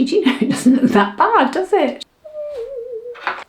You know, it doesn't look that bad, does it?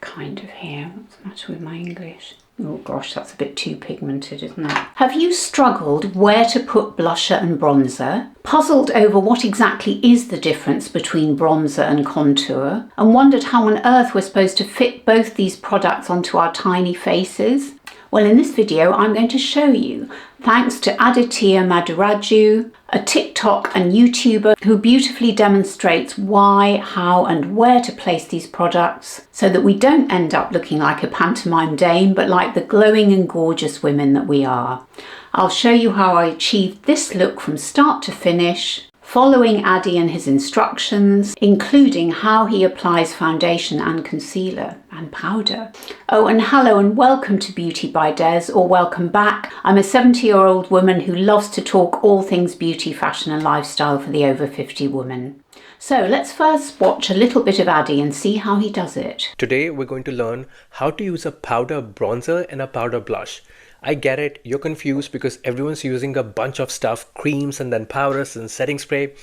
Kind of here. What's the matter with my English? Oh gosh, that's a bit too pigmented, isn't it? Have you struggled where to put blusher and bronzer? Puzzled over what exactly is the difference between bronzer and contour? And wondered how on earth we're supposed to fit both these products onto our tiny faces? Well, in this video, I'm going to show you, thanks to ADITIYAMADURAJI'S, a TikTok and YouTuber who beautifully demonstrates why, how and where to place these products so that we don't end up looking like a pantomime dame, but like the glowing and gorgeous women that we are. I'll show you how I achieved this look from start to finish, following Addy and his instructions, including how he applies foundation and concealer and powder. Oh, and hello and welcome to Beauty by Des, or welcome back. I'm a 70-year-old woman who loves to talk all things beauty, fashion and lifestyle for the over 50 woman. So let's first watch a little bit of Addy and see how he does it. Today we're going to learn how to use a powder bronzer and a powder blush. I get it, you're confused because everyone's using a bunch of stuff, creams and then powders and setting spray.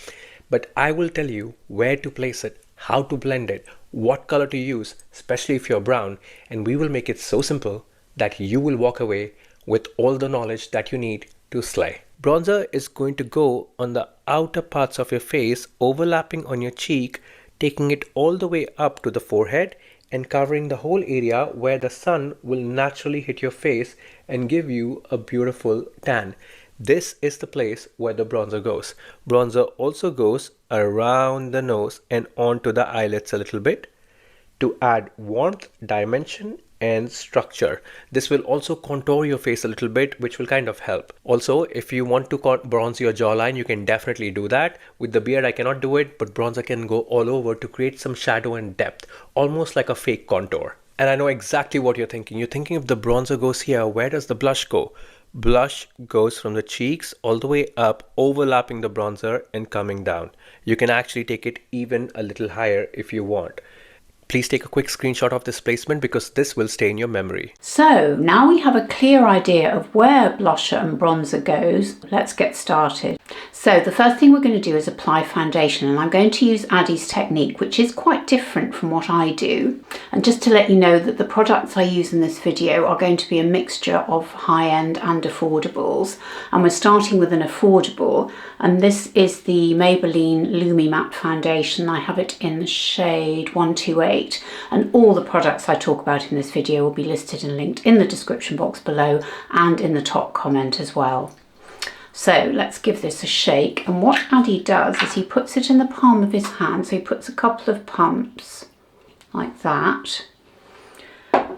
But I will tell you where to place it, how to blend it, what color to use, especially if you're brown. And we will make it so simple that you will walk away with all the knowledge that you need to slay. Bronzer is going to go on the outer parts of your face, overlapping on your cheek, taking it all the way up to the forehead and covering the whole area where the sun will naturally hit your face and give you a beautiful tan. This is the place where the bronzer goes. Bronzer also goes around the nose and onto the eyelids a little bit to add warmth, dimension and structure. This will also contour your face a little bit, which will kind of help. Also, if you want to bronze your jawline, you can definitely do that. With the beard, I cannot do it, but bronzer can go all over to create some shadow and depth, almost like a fake contour. And I know exactly what you're thinking. You're thinking if the bronzer goes here, where does the blush go? Blush goes from the cheeks all the way up, overlapping the bronzer and coming down. You can actually take it even a little higher if you want. Please take a quick screenshot of this placement because this will stay in your memory. So now we have a clear idea of where blusher and bronzer goes. Let's get started. So the first thing we're going to do is apply foundation, and I'm going to use Addy's technique, which is quite different from what I do. And just to let you know that the products I use in this video are going to be a mixture of high-end and affordables. And we're starting with an affordable, and this is the Maybelline Lumi Matte Foundation. I have it in the shade 128, and all the products I talk about in this video will be listed and linked in the description box below and in the top comment as well. So let's give this a shake, and what Addy does is he puts it in the palm of his hand, so he puts a couple of pumps like that.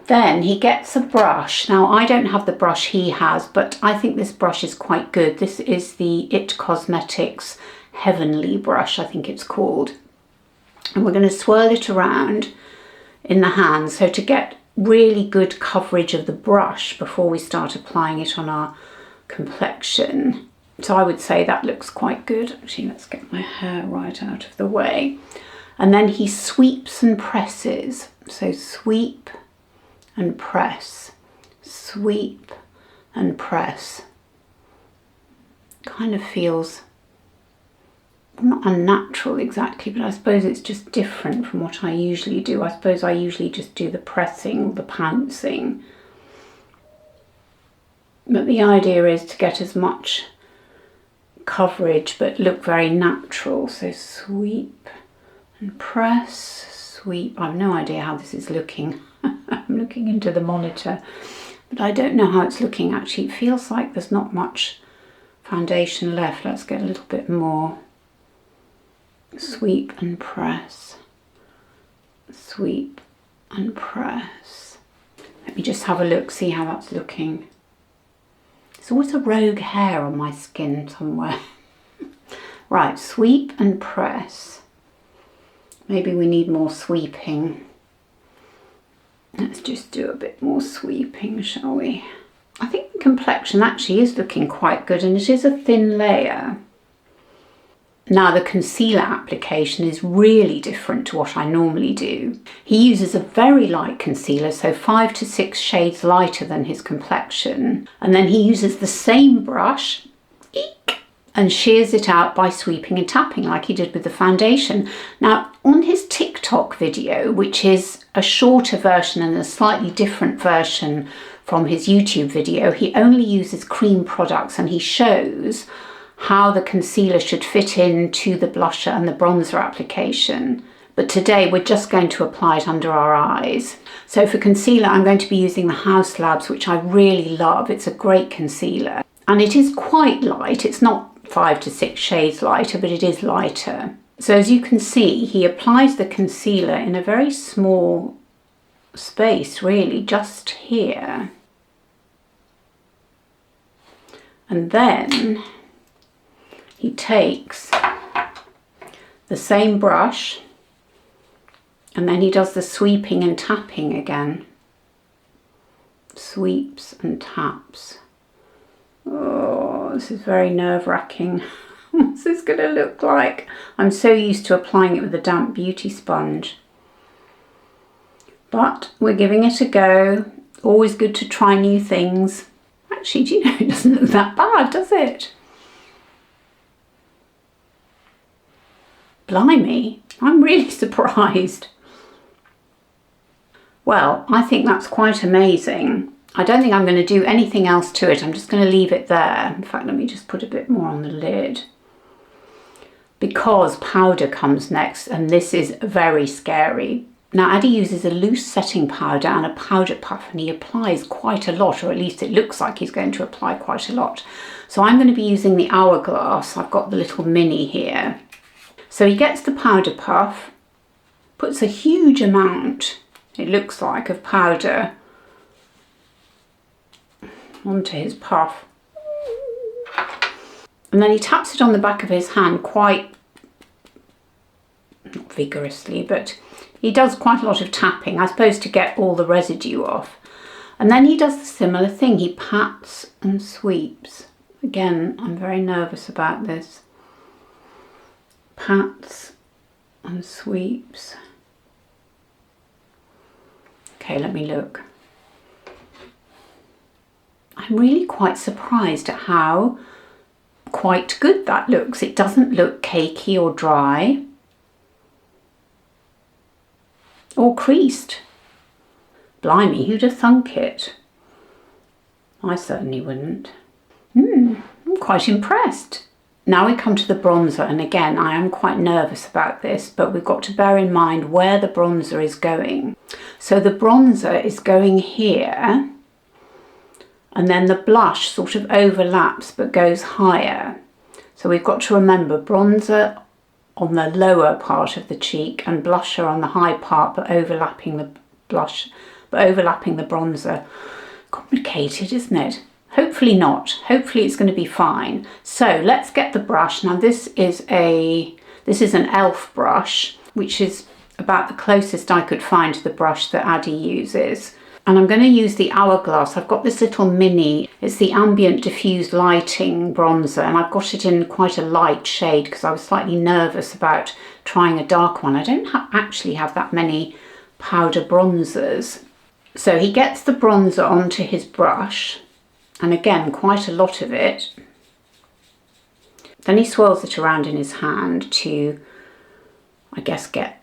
Then he gets a brush. Now I don't have the brush he has, but I think this brush is quite good. This is the It Cosmetics Heavenly brush, I think it's called. And we're going to swirl it around in the hand, so to get really good coverage of the brush before we start applying it on our complexion. So I would say that looks quite good. Actually, let's get my hair right out of the way. And then he sweeps and presses. So sweep and press, sweep and press. Kind of feels not unnatural exactly, but I suppose it's just different from what I usually do. I suppose I usually just do the pressing or the pouncing. But the idea is to get as much coverage but look very natural. So sweep and press, sweep. I have no idea how this is looking. I'm looking into the monitor, but I don't know how it's looking actually. It feels like there's not much foundation left. Let's get a little bit more. Sweep and press, sweep and press. Let me just have a look, see how that's looking. There's always a rogue hair on my skin somewhere. Right, sweep and press. Maybe we need more sweeping. Let's just do a bit more sweeping, shall we? I think the complexion actually is looking quite good, and it is a thin layer. Now the concealer application is really different to what I normally do. He uses a very light concealer, so 5 to 6 shades lighter than his complexion. And then he uses the same brush, eek, and shears it out by sweeping and tapping like he did with the foundation. Now, on his TikTok video, which is a shorter version and a slightly different version from his YouTube video, he only uses cream products and he shows how the concealer should fit into the blusher and the bronzer application. But today we're just going to apply it under our eyes. So for concealer, I'm going to be using the Haus Labs, which I really love. It's a great concealer. And it is quite light. It's not 5 to 6 shades lighter, but it is lighter. So as you can see, he applies the concealer in a very small space, really, just here. And then he takes the same brush and then he does the sweeping and tapping again. Sweeps and taps. Oh, this is very nerve-wracking. What's this going to look like? I'm so used to applying it with a damp beauty sponge. But we're giving it a go. Always good to try new things. Actually, do you know, it doesn't look that bad, does it? Blimey, I'm really surprised. Well, I think that's quite amazing. I don't think I'm going to do anything else to it. I'm just going to leave it there. In fact, let me just put a bit more on the lid. Because powder comes next, and this is very scary. Now, Addy uses a loose setting powder and a powder puff, and he applies quite a lot, or at least it looks like he's going to apply quite a lot. So I'm going to be using the Hourglass. I've got the little mini here. So he gets the powder puff, puts a huge amount, it looks like, of powder onto his puff. And then he taps it on the back of his hand quite, not vigorously, but he does quite a lot of tapping, I suppose, to get all the residue off. And then he does the similar thing. He pats and sweeps. Again, I'm very nervous about this. Pats and sweeps. Okay, let me look. I'm really quite surprised at how quite good that looks. It doesn't look cakey or dry or creased. Blimey, who'd have thunk it? I certainly wouldn't. I'm quite impressed. Now we come to the bronzer, and again, I am quite nervous about this, but we've got to bear in mind where the bronzer is going. So the bronzer is going here, and then the blush sort of overlaps but goes higher. So we've got to remember bronzer on the lower part of the cheek and blusher on the high part, but overlapping the blush, but overlapping the bronzer. Complicated, isn't it? Hopefully not. Hopefully it's going to be fine. So let's get the brush. Now this is an e.l.f. brush, which is about the closest I could find to the brush that Addy uses. And I'm going to use the Hourglass. I've got this little mini. It's the Ambient Diffused Lighting Bronzer, and I've got it in quite a light shade because I was slightly nervous about trying a dark one. I don't actually have that many powder bronzers. So he gets the bronzer onto his brush, and again, quite a lot of it. Then he swirls it around in his hand to, I guess, get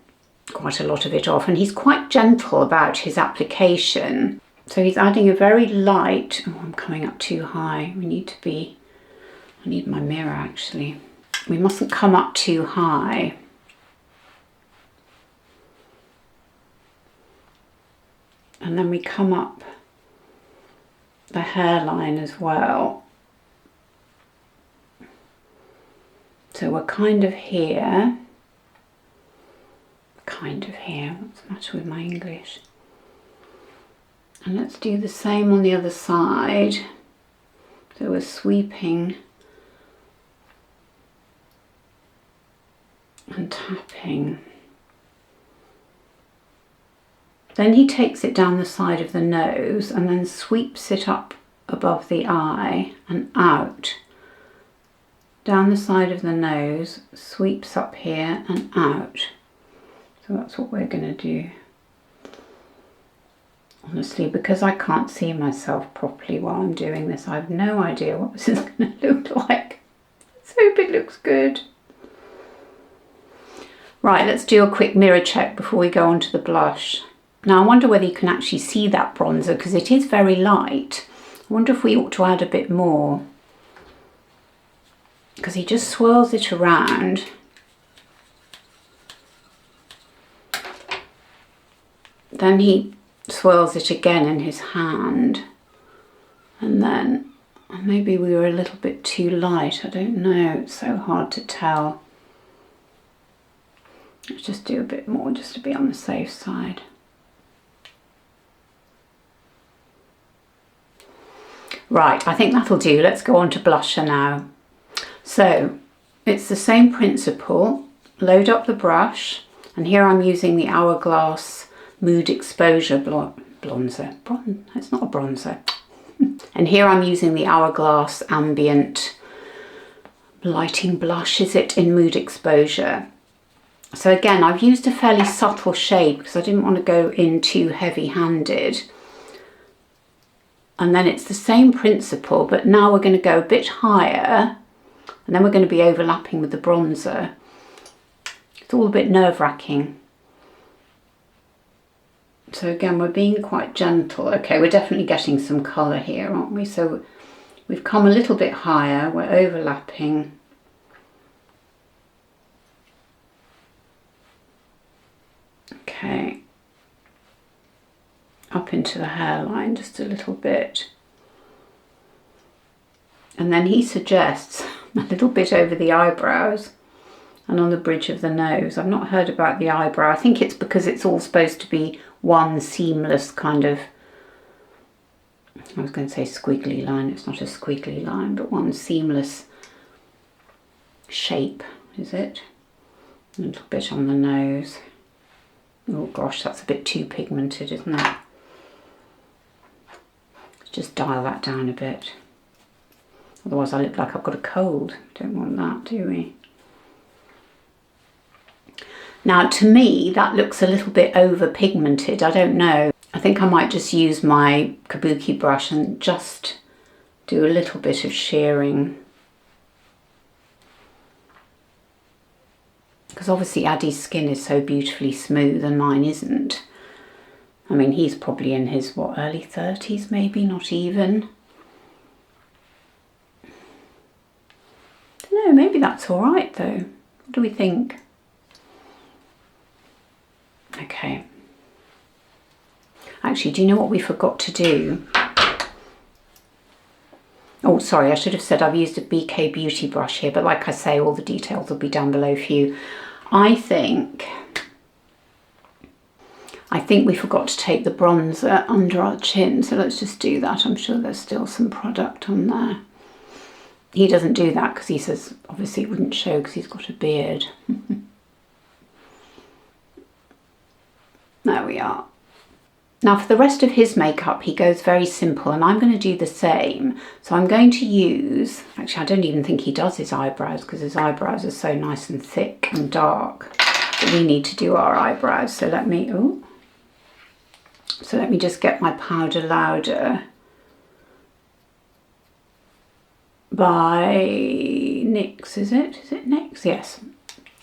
quite a lot of it off, and he's quite gentle about his application. So he's adding a very light, oh, I'm coming up too high. I need my mirror actually. We mustn't come up too high. And then we come up the hairline as well. So we're kind of here. What's the matter with my English? And let's do the same on the other side. So we're sweeping and tapping. Then he takes it down the side of the nose and then sweeps it up above the eye and out. Down the side of the nose, sweeps up here and out. So that's what we're going to do. Honestly, because I can't see myself properly while I'm doing this, I have no idea what this is going to look like. So hope it looks good. Right, let's do a quick mirror check before we go on to the blush. Now I wonder whether you can actually see that bronzer because it is very light. I wonder if we ought to add a bit more, because he just swirls it around. Then he swirls it again in his hand, and then maybe we were a little bit too light, I don't know, it's so hard to tell. Let's just do a bit more just to be on the safe side. Right, I think that'll do. Let's go on to blusher now. So it's the same principle. Load up the brush, and here I'm using the Hourglass Mood Exposure bronzer. It's not a bronzer. And here I'm using the Hourglass Ambient Lighting Blush, is it, in Mood Exposure. So again, I've used a fairly subtle shade because I didn't want to go in too heavy-handed. And then it's the same principle, but now we're going to go a bit higher, and then we're going to be overlapping with the bronzer. It's all a bit nerve-wracking. So again, we're being quite gentle. Okay, we're definitely getting some colour here, aren't we? So we've come a little bit higher, we're overlapping. Okay, up into the hairline just a little bit. And then he suggests a little bit over the eyebrows and on the bridge of the nose. I've not heard about the eyebrow. I think it's because it's all supposed to be one seamless kind of, I was going to say squiggly line, it's not a squiggly line, but one seamless shape, is it? A little bit on the nose. Oh gosh, that's a bit too pigmented, isn't it? Let's just dial that down a bit. Otherwise I look like I've got a cold. Don't want that, do we? Now to me that looks a little bit over pigmented. I don't know. I think I might just use my kabuki brush and just do a little bit of shearing. Because obviously Addy's skin is so beautifully smooth and mine isn't. I mean, he's probably in his, what, early 30s maybe, not even. I don't know, maybe that's all right though. What do we think? Okay. Actually, do you know what we forgot to do? Oh, sorry, I should have said I've used a BK Beauty brush here, but like I say, all the details will be down below for you. I think we forgot to take the bronzer under our chin, so let's just do that. I'm sure there's still some product on there. He doesn't do that because he says obviously it wouldn't show because he's got a beard. There we are. Now for the rest of his makeup he goes very simple, and I'm going to do the same. So I'm going to use, actually I don't even think he does his eyebrows because his eyebrows are so nice and thick and dark, but we need to do our eyebrows. So let me, just get my Powder Louder by NYX, is it? Is it NYX? Yes.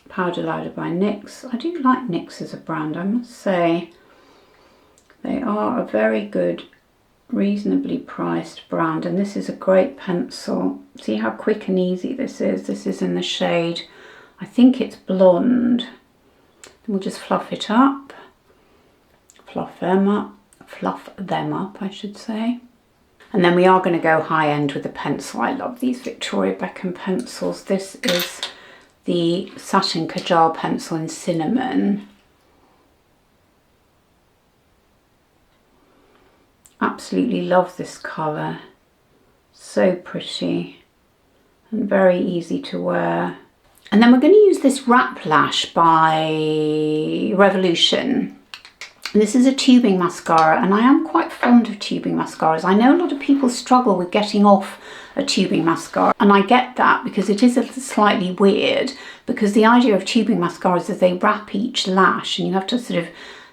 Powder Louder by NYX. I do like NYX as a brand, I must say. They are a very good, reasonably priced brand, and this is a great pencil. See how quick and easy this is? This is in the shade, I think it's blonde. And we'll just fluff it up. Fluff them up, I should say. And then we are going to go high end with a pencil. I love these Victoria Beckham pencils. This is the Satin Kajal pencil in Cinnamon. Absolutely love this colour. So pretty and very easy to wear. And then we're going to use this wrap lash by Revolution. And this is a tubing mascara, and I am quite fond of tubing mascaras. I know a lot of people struggle with getting off a tubing mascara, and I get that because it is a slightly weird, because the idea of tubing mascaras is they wrap each lash and you have to sort of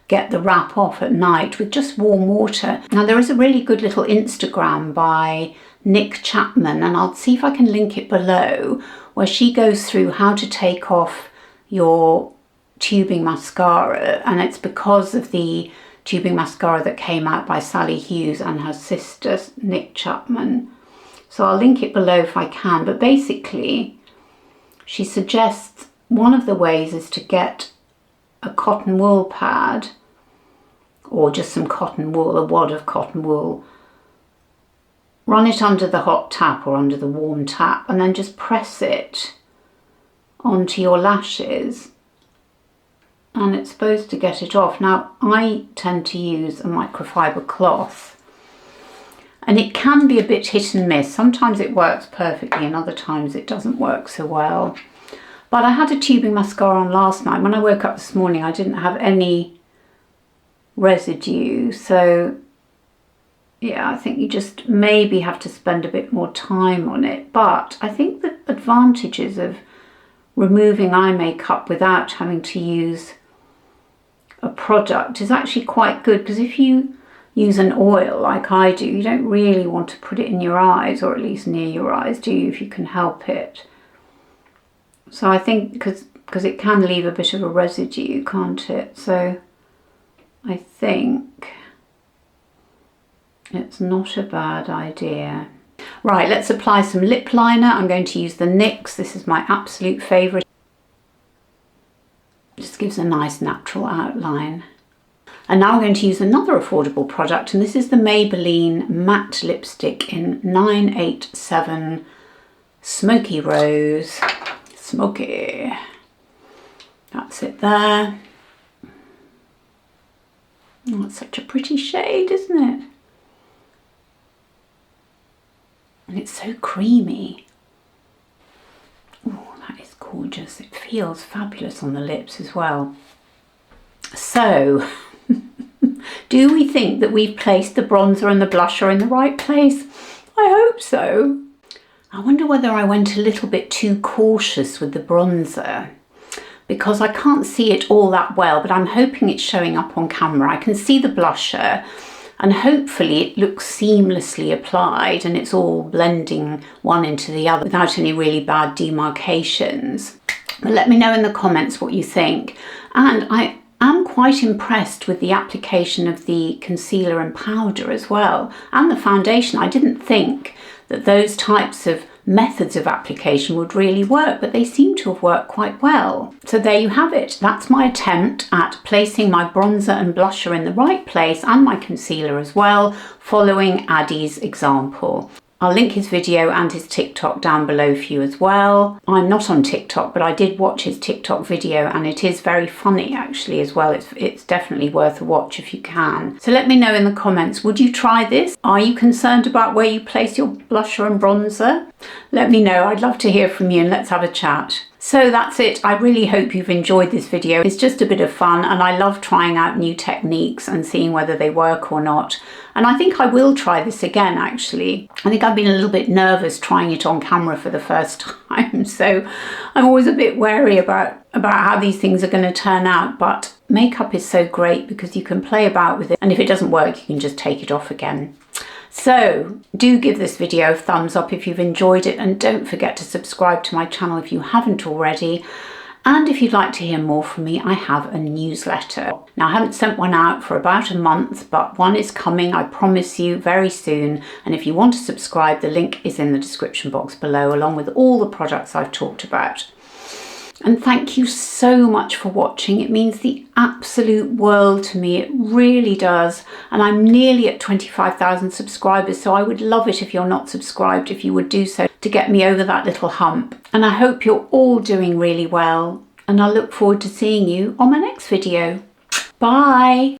get the wrap off at night with just warm water. Now there is a really good little Instagram by Nick Chapman, and I'll see if I can link it below, where she goes through how to take off your tubing mascara, and it's because of the tubing mascara that came out by Sally Hughes and her sister Nick Chapman. So I'll link it below if I can, but basically she suggests one of the ways is to get a cotton wool pad, or just some cotton wool, a wad of cotton wool, run it under the hot tap or under the warm tap, and then just press it onto your lashes, and it's supposed to get it off. Now I tend to use a microfiber cloth, and it can be a bit hit and miss. Sometimes it works perfectly and other times it doesn't work so well. But I had a tubing mascara on last night. When I woke up this morning, I didn't have any residue. So yeah, I think you just maybe have to spend a bit more time on it. But I think the advantages of removing eye makeup without having to use a product is actually quite good, because if you use an oil like I do, you don't really want to put it in your eyes, or at least near your eyes, do you, if you can help it? So I think because it can leave a bit of a residue, can't it? So I think it's not a bad idea. Right, let's apply some lip liner. I'm going to use the NYX. This is my absolute favourite. Just gives a nice natural outline. And now I'm going to use another affordable product, and this is the Maybelline matte lipstick in 987 Smoky Rose. Smoky. That's it there. Oh, it's such a pretty shade, isn't it? And it's so creamy. Oh, that is gorgeous. It feels fabulous on the lips as well. So, do we think that we've placed the bronzer and the blusher in the right place? I hope so. I wonder whether I went a little bit too cautious with the bronzer, because I can't see it all that well, but I'm hoping it's showing up on camera. I can see the blusher, and hopefully it looks seamlessly applied and it's all blending one into the other without any really bad demarcations. But let me know in the comments what you think. And I am quite impressed with the application of the concealer and powder as well, and the foundation. I didn't think that those types of methods of application would really work, but they seem to have worked quite well. So there you have it. That's my attempt at placing my bronzer and blusher in the right place, and my concealer as well, following Addy's example. I'll link his video and his TikTok down below for you as well. I'm not on TikTok, but I did watch his TikTok video, and it is very funny actually as well. It's definitely worth a watch if you can. So let me know in the comments, would you try this? Are you concerned about where you place your blusher and bronzer? Let me know. I'd love to hear from you, and let's have a chat. So that's it. I really hope you've enjoyed this video. It's just a bit of fun, and I love trying out new techniques and seeing whether they work or not. And I think I will try this again actually. I think I've been a little bit nervous trying it on camera for the first time, so I'm always a bit wary about how these things are going to turn out. But makeup is so great because you can play about with it, and if it doesn't work you can just take it off again. So do give this video a thumbs up if you've enjoyed it, and don't forget to subscribe to my channel if you haven't already. And if you'd like to hear more from me, I have a newsletter. Now, I haven't sent one out for about a month, but one is coming, I promise you, very soon. And if you want to subscribe, the link is in the description box below, along with all the products I've talked about. And thank you so much for watching. It means the absolute world to me. It really does. And I'm nearly at 25,000 subscribers, so I would love it if you're not subscribed, if you would do so to get me over that little hump. And I hope you're all doing really well. And I look forward to seeing you on my next video. Bye.